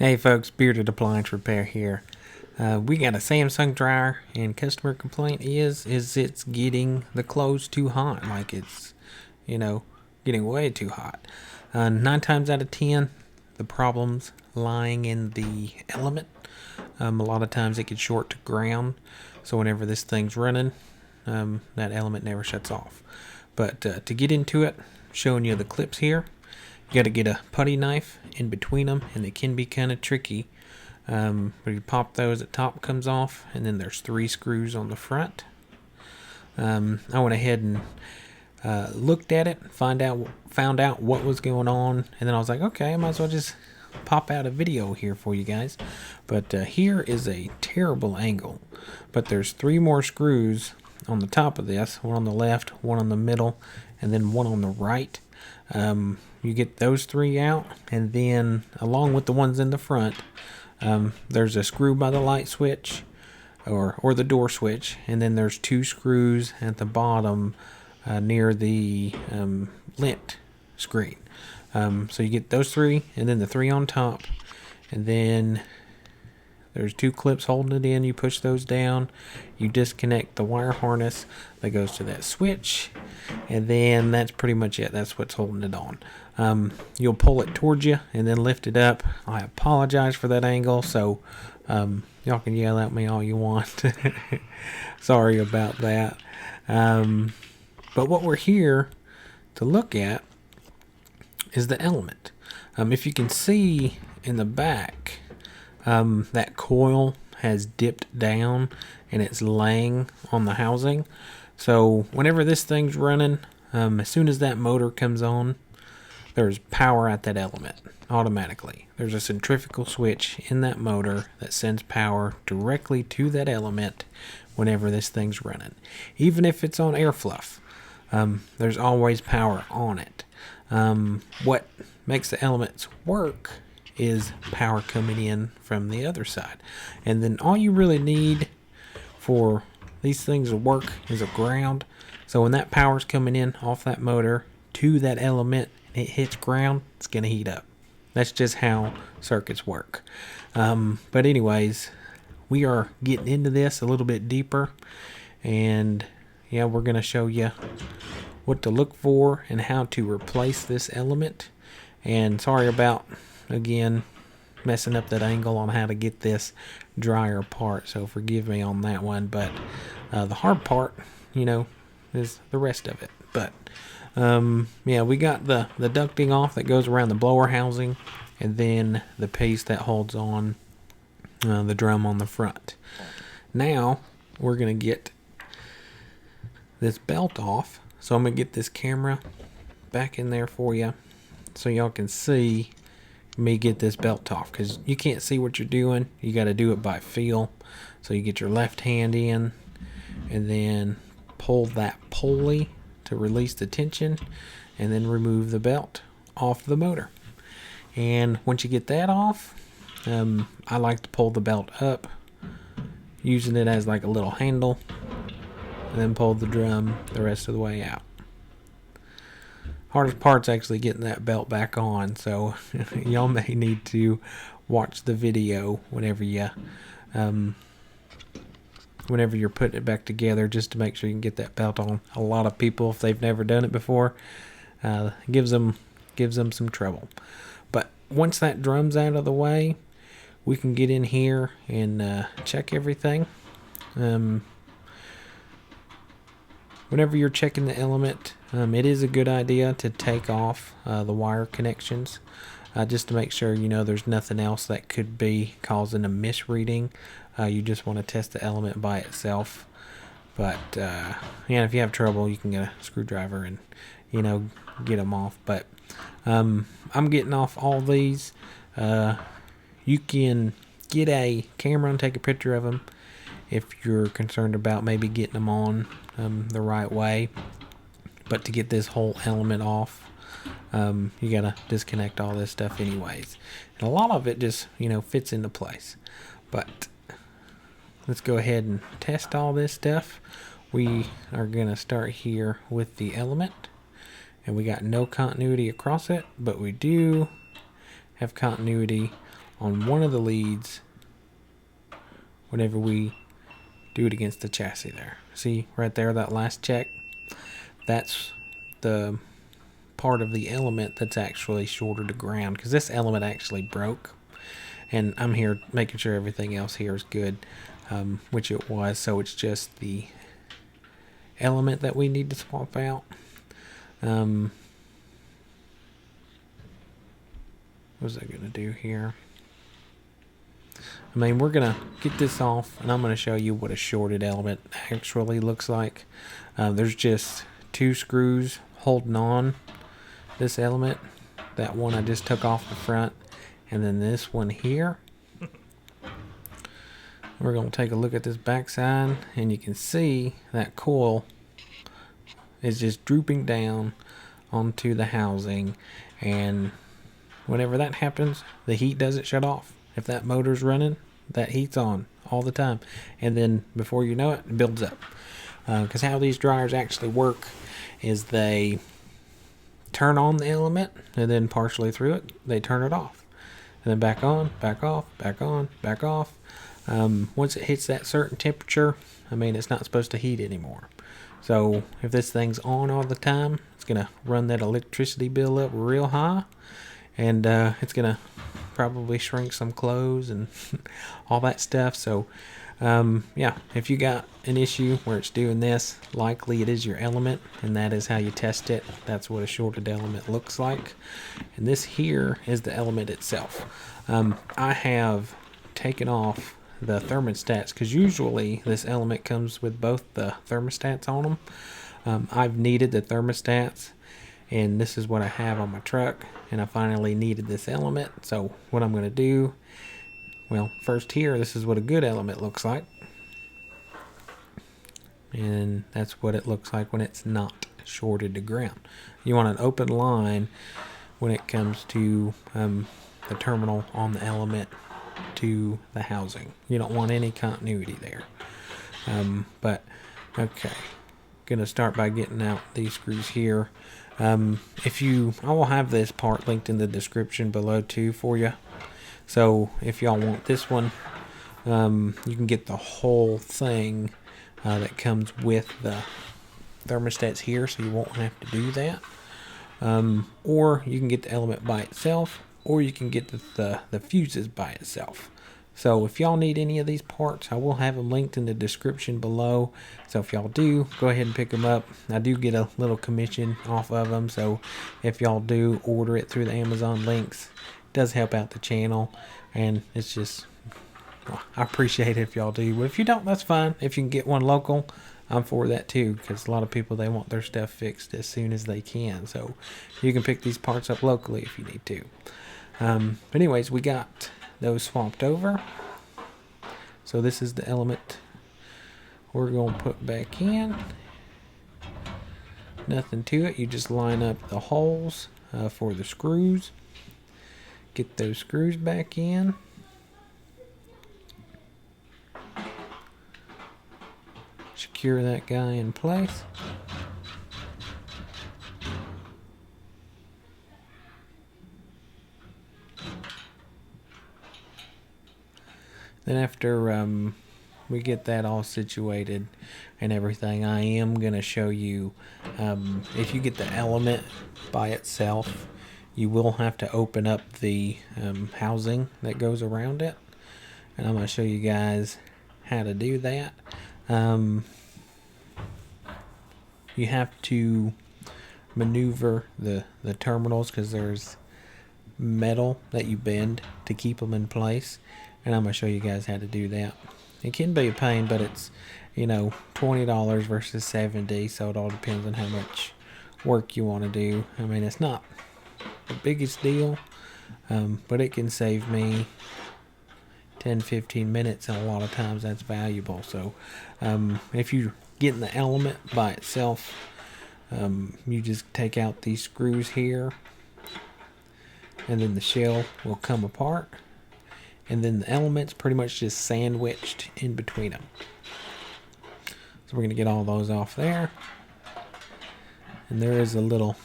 Hey folks, Bearded Appliance Repair here. We got a Samsung dryer, and customer complaint is it's getting the clothes too hot. Like it's, getting way too hot. 9 times out of 10, the problem's lying in the element. A lot of times it gets short to ground, so whenever this thing's running, that element never shuts off. But to get into it, showing you the clips here. You got to get a putty knife in between them, and it can be kind of tricky. But you pop those, the top comes off, and then there's 3 screws on the front. I went ahead and looked at it, found out what was going on, and then I was like, okay, I might as well just pop out a video here for you guys. But here is a terrible angle. But there's 3 more screws on the top of this, one on the left, one on the middle, and then one on the right. You get those 3 out, and then along with the ones in the front, there's a screw by the light switch or the door switch, and then there's 2 screws at the bottom near the lint screen. So you get those 3, and then the 3 on top, and then there's 2 clips holding it in. You push those down, you disconnect the wire harness that goes to that switch, and then that's pretty much it. That's what's holding it on. You'll pull it towards you and then lift it up. I apologize for that angle, so y'all can yell at me all you want. Sorry about that. But what we're here to look at is the element. If you can see in the back, that coil has dipped down and it's laying on the housing. So whenever this thing's running, as soon as that motor comes on, there's power at that element automatically. There's a centrifugal switch in that motor that sends power directly to that element whenever this thing's running. Even if it's on air fluff, there's always power on it. What makes the elements work is power coming in from the other side. And then all you really need for these things to work is a ground. So when that power's coming in off that motor to that element, and it hits ground, it's going to heat up. That's just how circuits work. But anyways, we are getting into this a little bit deeper, and yeah, we're going to show you what to look for and how to replace this element. And sorry about, again, messing up that angle on how to get this dryer apart, so forgive me on that one. But the hard part, is the rest of it. But yeah, we got the ducting off that goes around the blower housing, and then the piece that holds on the drum on the front. Now we're gonna get this belt off, so I'm gonna get this camera back in there for you so y'all can see me get this belt off, because you can't see what you're doing. You got to do it by feel. So you get your left hand in and then pull that pulley to release the tension, and then remove the belt off the motor. And once you get that off, I like to pull the belt up using it as like a little handle, and then pull the drum the rest of the way out. Hardest part's actually getting that belt back on, so y'all may need to watch the video whenever you're putting it back together, just to make sure you can get that belt on. A lot of people, if they've never done it before, gives them some trouble. But once that drum's out of the way, we can get in here and check everything. Whenever you're checking the element, it is a good idea to take off the wire connections, just to make sure there's nothing else that could be causing a misreading. You just want to test the element by itself. But yeah, if you have trouble, you can get a screwdriver and get them off. But I'm getting off all these. You can get a camera and take a picture of them if you're concerned about maybe getting them on the right way. But to get this whole element off, you gotta disconnect all this stuff anyways, and a lot of it just fits into place. But let's go ahead and test all this stuff. We are gonna start here with the element, and we got no continuity across it, but we do have continuity on one of the leads whenever we do it against the chassis there. See right there, that last check? That's the part of the element that's actually shorted to ground, because this element actually broke. And I'm here making sure everything else here is good, which it was. So it's just the element that we need to swap out. What was I going to do here? I mean, we're going to get this off, and I'm going to show you what a shorted element actually looks like. There's just 2 screws holding on this element. That one I just took off the front, and then this one here. We're going to take a look at this backside, and you can see that coil is just drooping down onto the housing, and whenever that happens, the heat doesn't shut off. If that motor's running, that heat's on all the time, and then before you know it, it builds up. Because how these dryers actually work is they turn on the element, and then partially through it, they turn it off. And then back on, back off, back on, back off. Once it hits that certain temperature, I mean, it's not supposed to heat anymore. So if this thing's on all the time, it's going to run that electricity bill up real high, and it's going to probably shrink some clothes and all that stuff. So yeah, if you got an issue where it's doing this, likely it is your element, and that is how you test it. That's what a shorted element looks like. And this here is the element itself. I have taken off the thermostats, because usually this element comes with both the thermostats on them. I've needed the thermostats, and this is what I have on my truck, and I finally needed this element. So what I'm going to do, well, first here, this is what a good element looks like, and that's what it looks like when it's not shorted to ground. You want an open line when it comes to the terminal on the element to the housing. You don't want any continuity there. But okay, gonna start by getting out these screws here. I will have this part linked in the description below too for you. So if y'all want this one, you can get the whole thing that comes with the thermostats here, so you won't have to do that. Or you can get the element by itself, or you can get the fuses by itself. So if y'all need any of these parts, I will have them linked in the description below. So if y'all do, go ahead and pick them up. I do get a little commission off of them, so if y'all do order it through the Amazon links, it does help out the channel, and it's just, well, I appreciate it if y'all do. But if you don't, that's fine. If you can get one local, I'm for that too, because a lot of people, they want their stuff fixed as soon as they can. So you can pick these parts up locally if you need to. But anyways, we got those swapped over. So this is the element we're going to put back in. Nothing to it. You just line up the holes for the screws. Get those screws back in. Secure that guy in place. Then after we get that all situated and everything, I am going to show you, if you get the element by itself, you will have to open up the housing that goes around it. And I'm going to show you guys how to do that. You have to maneuver the terminals, because there's metal that you bend to keep them in place, and I'm going to show you guys how to do that. It can be a pain, but it's, you know, $20 versus $70, so it all depends on how much work you want to do. I mean, it's not the biggest deal, but it can save me 10-15 minutes, and a lot of times that's valuable. So if you're getting the element by itself, you just take out these screws here, and then the shell will come apart, and then the element's pretty much just sandwiched in between them. So we're going to get all those off there, and there is a little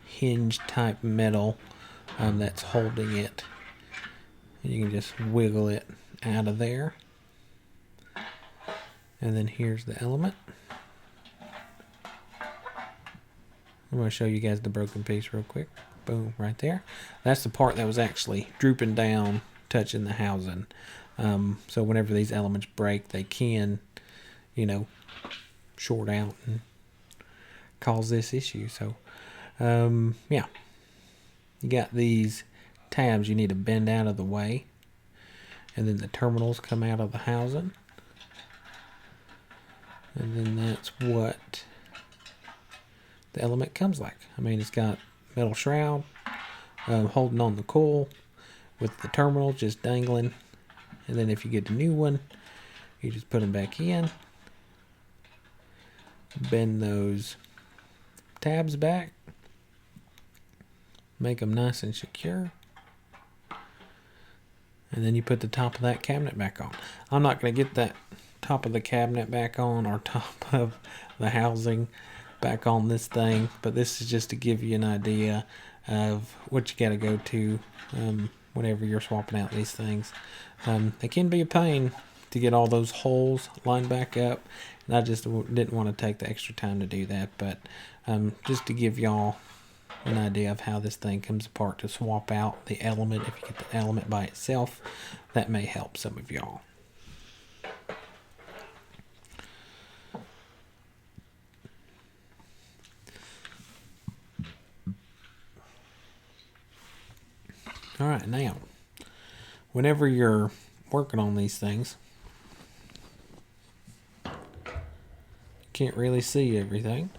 hinge type metal that's holding it And you can just wiggle it out of there. And then here's the element. I'm going to show you guys the broken piece real quick. Boom, right there. That's the part that was actually drooping down, touching the housing. So whenever these elements break, they can, short out and cause this issue. So, yeah. You got these tabs you need to bend out of the way. And then the terminals come out of the housing. And then that's what the element comes like. I mean, it's got metal shroud holding on the coil with the terminal just dangling. And then if you get a new one, you just put them back in. Bend those tabs back. Make them nice and secure. And then you put the top of that cabinet back on. I'm not going to get that top of the cabinet back on or top of the housing back on this thing, but this is just to give you an idea of what you got to go to whenever you're swapping out these things. They can be a pain to get all those holes lined back up, and I just didn't want to take the extra time to do that, but just to give y'all an idea of how this thing comes apart to swap out the element. If you get the element by itself, that may help some of y'all. All right, now, whenever you're working on these things, you can't really see everything.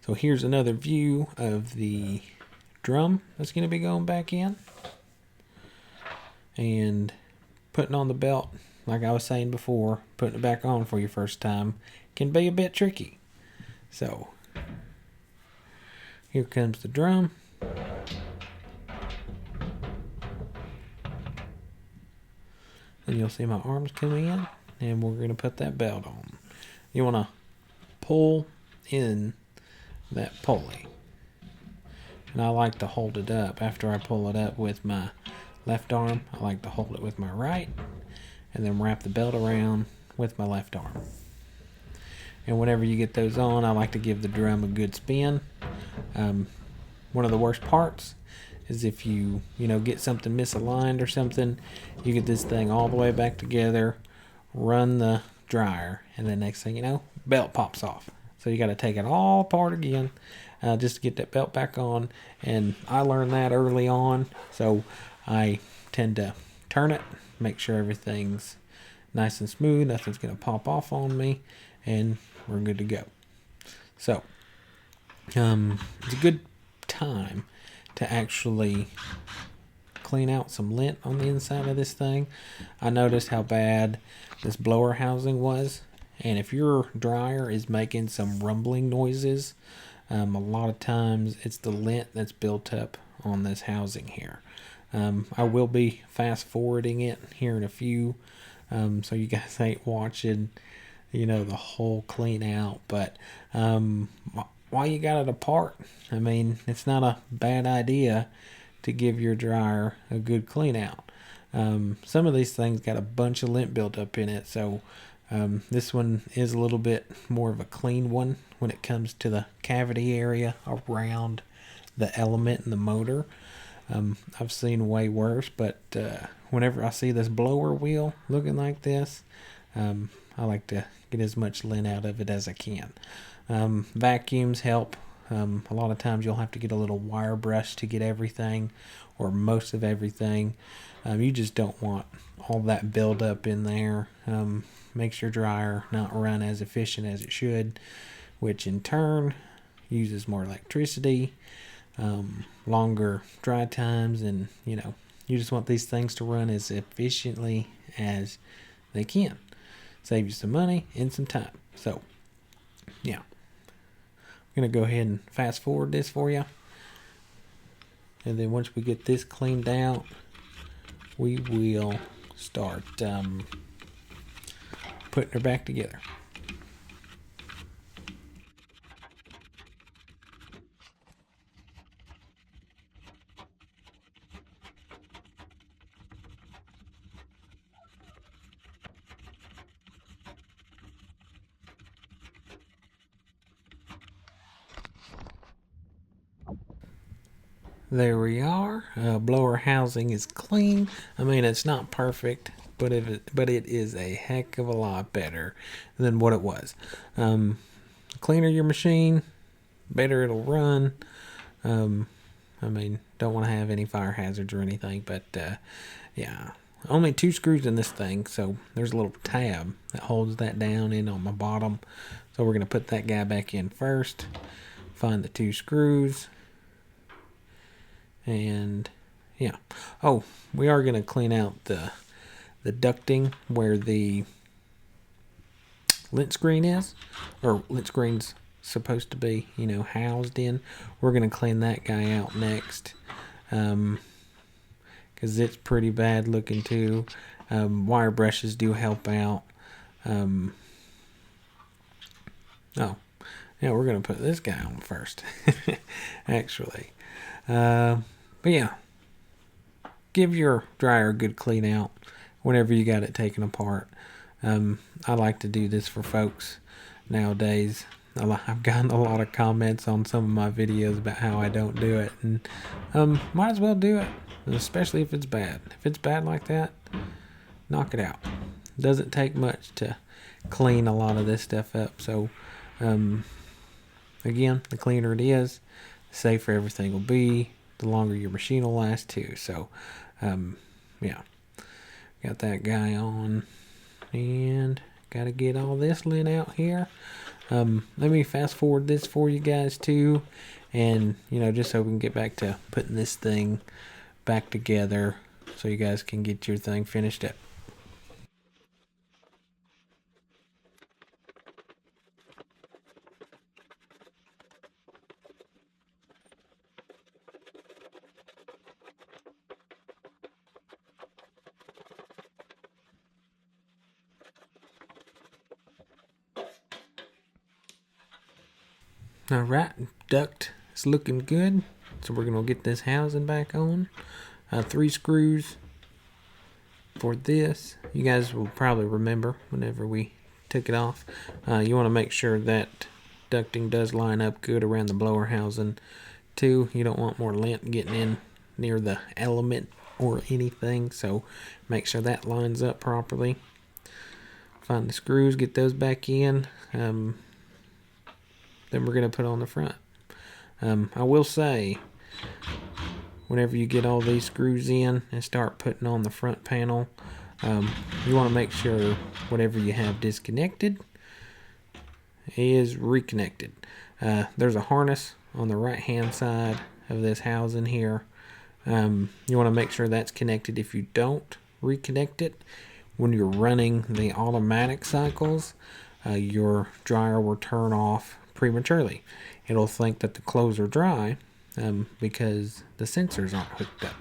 So here's another view of the drum that's going to be going back in. And putting on the belt, like I was saying before, putting it back on for your first time can be a bit tricky. So, here comes the drum. And you'll see my arms come in, and we're going to put that belt on. You want to pull in that pulley. And I like to hold it up. After I pull it up with my left arm, I like to hold it with my right, and then wrap the belt around with my left arm. And whenever you get those on, I like to give the drum a good spin. One of the worst parts is if you get something misaligned or something, you get this thing all the way back together, run the dryer, and the next thing you know, belt pops off. So you got to take it all apart again just to get that belt back on. And I learned that early on, so I tend to turn it, make sure everything's nice and smooth, nothing's going to pop off on me, and we're good to go. So it's a good time to actually clean out some lint on the inside of this thing. I noticed how bad this blower housing was, and if your dryer is making some rumbling noises, a lot of times it's the lint that's built up on this housing here. I will be fast forwarding it here in a few, so you guys ain't watching the whole clean out, but while you got it apart, I mean, it's not a bad idea to give your dryer a good clean out. Some of these things got a bunch of lint built up in it, so this one is a little bit more of a clean one when it comes to the cavity area around the element and the motor. I've seen way worse, but whenever I see this blower wheel looking like this, I like to get as much lint out of it as I can. Vacuums help. A lot of times you'll have to get a little wire brush to get everything or most of everything. You just don't want all that buildup in there. Makes your dryer not run as efficient as it should, which in turn uses more electricity, longer dry times, and you just want these things to run as efficiently as they can. Save you some money and some time. So, yeah. I'm going to go ahead and fast forward this for you. And then once we get this cleaned out, we will start putting her back together. there we are. Blower housing is clean. I mean, it's not perfect, but it is a heck of a lot better than what it was. Cleaner your machine, better it'll run. I mean, don't want to have any fire hazards or anything, but yeah. Only 2 screws in this thing, so there's a little tab that holds that down in on the bottom. So we're going to put that guy back in first. Find the 2 screws. And yeah. Oh, we are going to clean out the ducting where the lint screen is, or lint screen's supposed to be, housed in. We're going to clean that guy out next. Because it's pretty bad looking too. Wire brushes do help out. Oh, yeah, we're going to put this guy on first, actually. But yeah, give your dryer a good clean out whenever you got it taken apart. I like to do this for folks nowadays. I've gotten a lot of comments on some of my videos about how I don't do it, and might as well do it, especially if it's bad. If it's bad like that, knock it out. It doesn't take much to clean a lot of this stuff up. So again, the cleaner it is, the safer everything will be, the longer your machine will last too. So yeah, got that guy on, and got to get all this lint out here. Let me fast forward this for you guys too, and just so we can get back to putting this thing back together so you guys can get your thing finished up. Alright, duct is looking good, so we're going to get this housing back on. 3 screws for this. You guys will probably remember whenever we took it off. You want to make sure that ducting does line up good around the blower housing too. You don't want more lint getting in near the element or anything, so make sure that lines up properly. Find the screws, get those back in. Then we're going to put on the front. I will say, whenever you get all these screws in and start putting on the front panel, you want to make sure whatever you have disconnected is reconnected. There's a harness on the right hand side of this housing here. You want to make sure that's connected. If you don't reconnect it, when you're running the automatic cycles, your dryer will turn off prematurely. It'll think that the clothes are dry because the sensors aren't hooked up.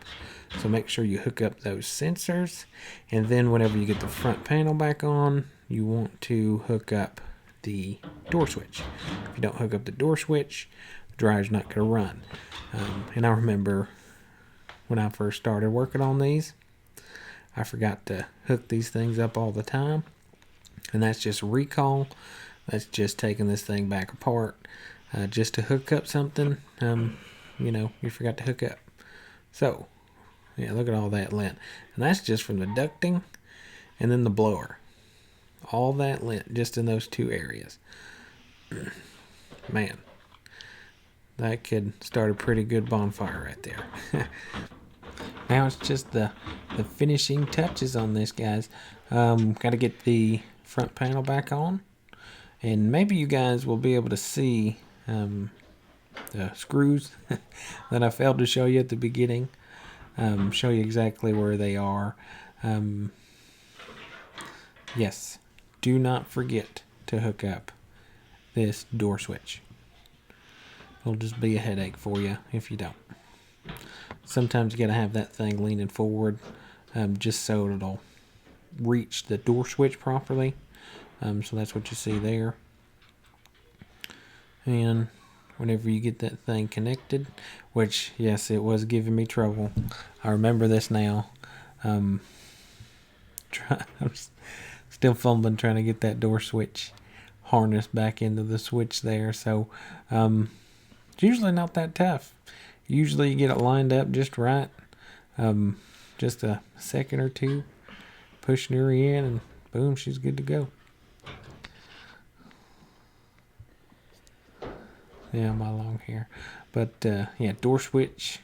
So make sure you hook up those sensors, and then whenever you get the front panel back on, you want to hook up the door switch. If you don't hook up the door switch, the dryer's not going to run. And I remember when I first started working on these, I forgot to hook these things up all the time, and that's just recall. That's just taking this thing back apart just to hook up something, you forgot to hook up. So, yeah, look at all that lint. And that's just from the ducting and then the blower. All that lint just in those 2 areas. Man, that could start a pretty good bonfire right there. Now it's just the finishing touches on this, guys. Got to get the front panel back on. And maybe you guys will be able to see the screws that I failed to show you at the beginning. Show you exactly where they are. Yes, do not forget to hook up this door switch. It'll just be a headache for you if you don't. Sometimes you got to have that thing leaning forward just so it'll reach the door switch properly. So that's what you see there. And whenever you get that thing connected, which, yes, it was giving me trouble. I remember this now. I'm still fumbling trying to get that door switch harness back into the switch there. So it's usually not that tough. Usually you get it lined up just right. Just a second or two, pushing her in, and boom, she's good to go. Yeah, my long hair. But yeah, door switch,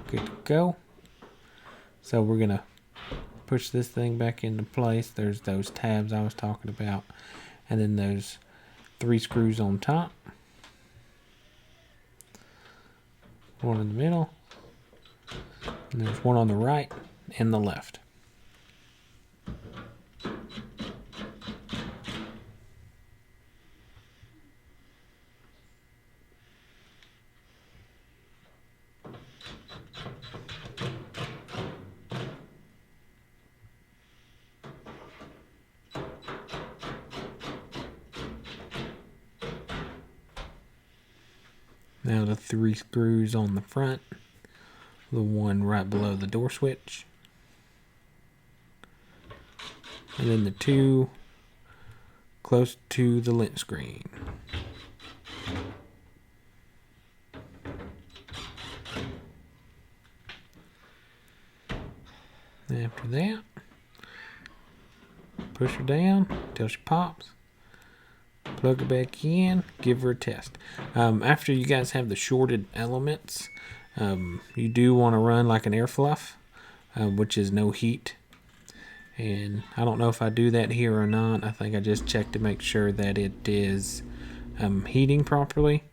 good to go. So we're gonna push this thing back into place. There's those tabs I was talking about, and then those 3 screws on top, one in the middle, and there's one on the right and the left. Now the 3 screws on the front, the one right below the door switch, and then the 2 close to the lint screen. After that, push her down until she pops. Plug her back in, give her a test. After you guys have the shorted elements, you do want to run like an air fluff, which is no heat. And I don't know if I do that here or not. I think I just checked to make sure that it is heating properly.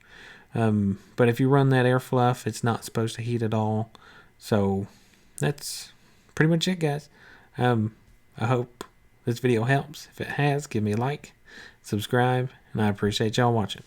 But if you run that air fluff, it's not supposed to heat at all. So that's pretty much it, guys. I hope this video helps. If it has, give me a like, subscribe, and I appreciate y'all watching.